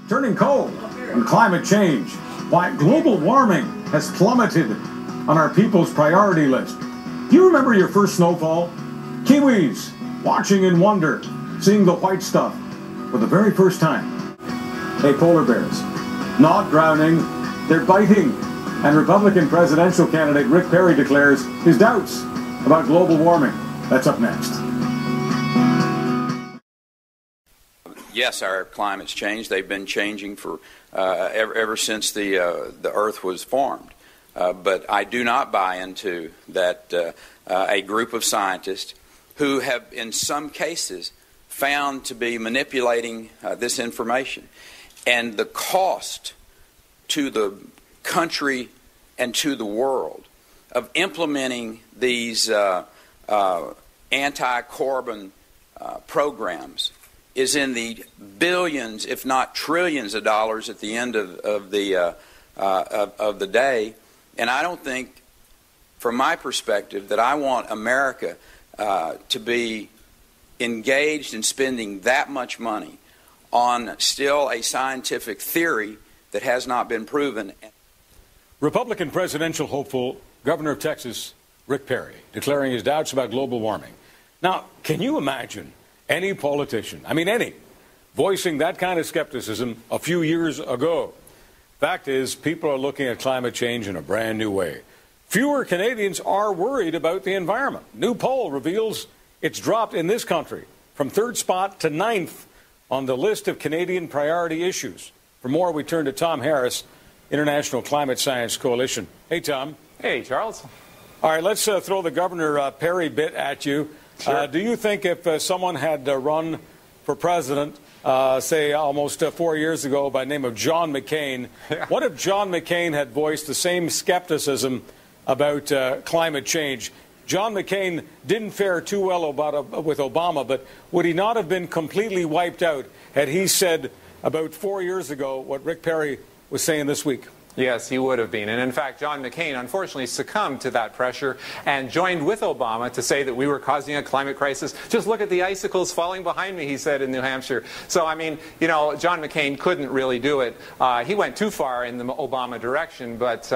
turning cold, and climate change. Why global warming has plummeted on our people's priority list. Do you remember your first snowfall? Kiwis watching in wonder, seeing the white stuff for the very first time. Hey, polar bears, not drowning, they're biting. And Republican presidential candidate Rick Perry declares his doubts about global warming. That's up next. Yes, our climate's changed. They've been changing for ever since the Earth was formed. But I do not buy into that a group of scientists who have, in some cases, found to be manipulating this information. And the cost to the country and to the world of implementing these anti-carbon programs is in the billions, if not trillions of dollars at the end of the day. And I don't think, from my perspective, that I want America to be engaged in spending that much money on still a scientific theory that has not been proven. Republican presidential hopeful, Governor of Texas, Rick Perry, declaring his doubts about global warming. Now, can you imagine any politician, any, voicing that kind of skepticism a few years ago? Fact is, people are looking at climate change in a brand new way. Fewer Canadians are worried about the environment. New poll reveals it's dropped in this country from 3rd spot to 9th on the list of Canadian priority issues. For more, we turn to Tom Harris, International Climate Science Coalition. Hey, Tom. Hey, Charles. All right, let's throw the Governor Perry bit at you. Sure. Do you think if someone had run for president, say almost 4 years ago by the name of John McCain, what if John McCain had voiced the same skepticism about climate change? John McCain didn't fare too well with Obama, but would he not have been completely wiped out had he said about 4 years ago what Rick Perry was saying this week? Yes, he would have been. And in fact, John McCain unfortunately succumbed to that pressure and joined with Obama to say that we were causing a climate crisis. Just look at the icicles falling behind me, he said in New Hampshire. So, John McCain couldn't really do it. He went too far in the Obama direction, but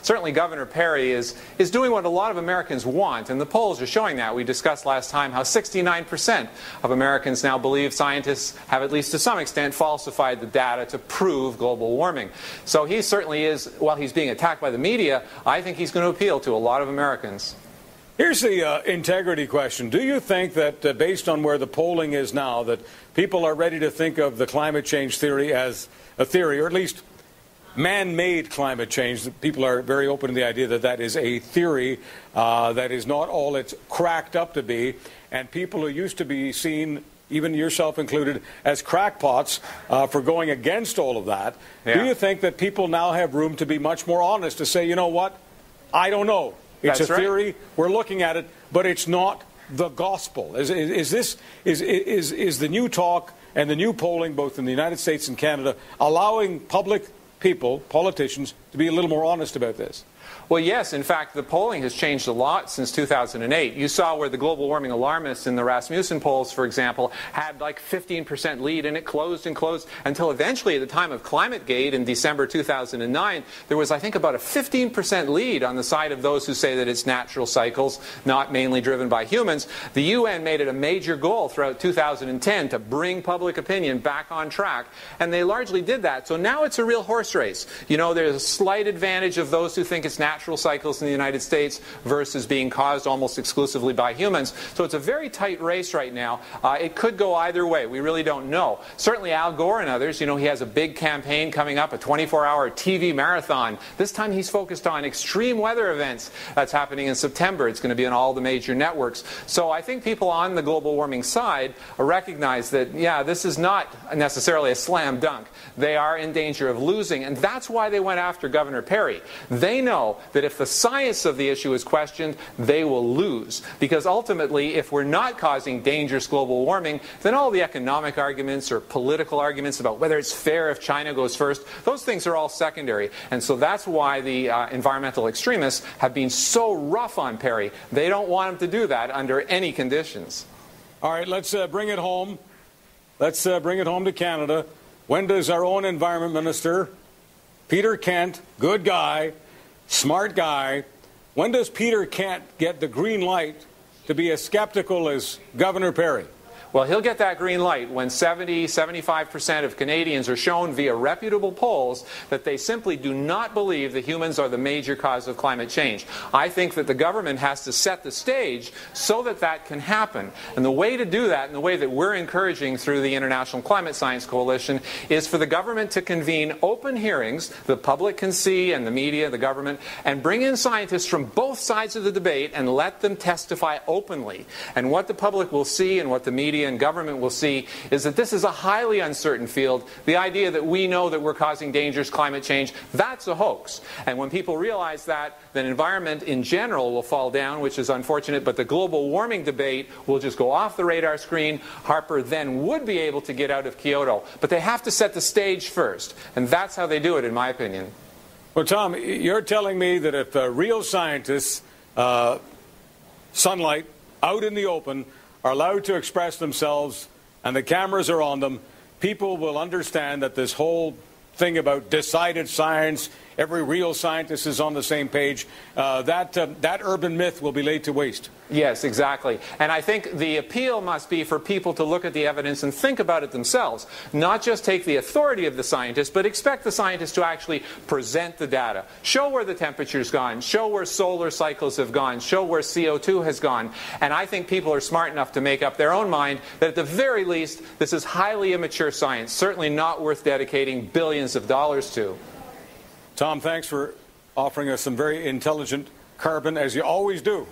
certainly Governor Perry is doing what a lot of Americans want, and the polls are showing that. We discussed last time how 69% of Americans now believe scientists have, at least to some extent, falsified the data to prove global warming. So he certainly while he's being attacked by the media, I think he's going to appeal to a lot of Americans. Here's the integrity question. Do you think that based on where the polling is now, that people are ready to think of the climate change theory as a theory, or at least man-made climate change? People are very open to the idea that that is a theory that is not all it's cracked up to be, and people who used to be seen, even yourself included, as crackpots for going against all of that. Yeah. Do you think that people now have room to be much more honest, to say, you know what, I don't know. It's That's a theory, we're looking at it, but it's not the gospel. Is the new talk and the new polling, both in the United States and Canada, allowing public people, politicians, to be a little more honest about this? Well, yes. In fact, the polling has changed a lot since 2008. You saw where the global warming alarmists in the Rasmussen polls, for example, had like 15% lead, and it closed and closed until eventually, at the time of ClimateGate in December 2009, there was, I think, about a 15% lead on the side of those who say that it's natural cycles, not mainly driven by humans. The UN made it a major goal throughout 2010 to bring public opinion back on track, and they largely did that. So now it's a real horse race. There's a slight advantage of those who think it's natural cycles in the United States versus being caused almost exclusively by humans. So it's a very tight race right now. It could go either way. We really don't know. Certainly Al Gore and others, he has a big campaign coming up, a 24-hour TV marathon. This time he's focused on extreme weather events. That's happening in September. It's going to be on all the major networks. So I think people on the global warming side recognize that, this is not necessarily a slam dunk. They are in danger of losing, and that's why they went after Governor Perry. They know that if the science of the issue is questioned, they will lose. Because ultimately, if we're not causing dangerous global warming, then all the economic arguments or political arguments about whether it's fair if China goes first, those things are all secondary. And so that's why the environmental extremists have been so rough on Perry. They don't want him to do that under any conditions. All right, let's bring it home. Let's bring it home to Canada. when does our own Environment Minister, Peter Kent, good guy, smart guy, when does Peter Kent get the green light to be as skeptical as Governor Perry? Well, he'll get that green light when 75% of Canadians are shown via reputable polls that they simply do not believe that humans are the major cause of climate change. I think that the government has to set the stage so that that can happen. And the way to do that, and the way that we're encouraging through the International Climate Science Coalition, is for the government to convene open hearings the public can see, and the media, the government, and bring in scientists from both sides of the debate and let them testify openly. And what the public will see and what the media and government will see is that this is a highly uncertain field. The idea that we know that we're causing dangerous climate change, that's a hoax. And when people realize that, then environment in general will fall down, which is unfortunate, but the global warming debate will just go off the radar screen. Harper then would be able to get out of Kyoto. But they have to set the stage first. And that's how they do it, in my opinion. Well, Tom, you're telling me that if real scientists, sunlight, out in the open, are allowed to express themselves and the cameras are on them, people will understand that this whole thing about decided science, every real scientist is on the same page, that urban myth will be laid to waste. Yes, exactly. And I think the appeal must be for people to look at the evidence and think about it themselves. Not just take the authority of the scientists, but expect the scientists to actually present the data. Show where the temperature's gone. Show where solar cycles have gone. Show where CO2 has gone. And I think people are smart enough to make up their own mind that at the very least, this is highly immature science, certainly not worth dedicating billions of dollars to. Tom, thanks for offering us some very intelligent carbon, as you always do.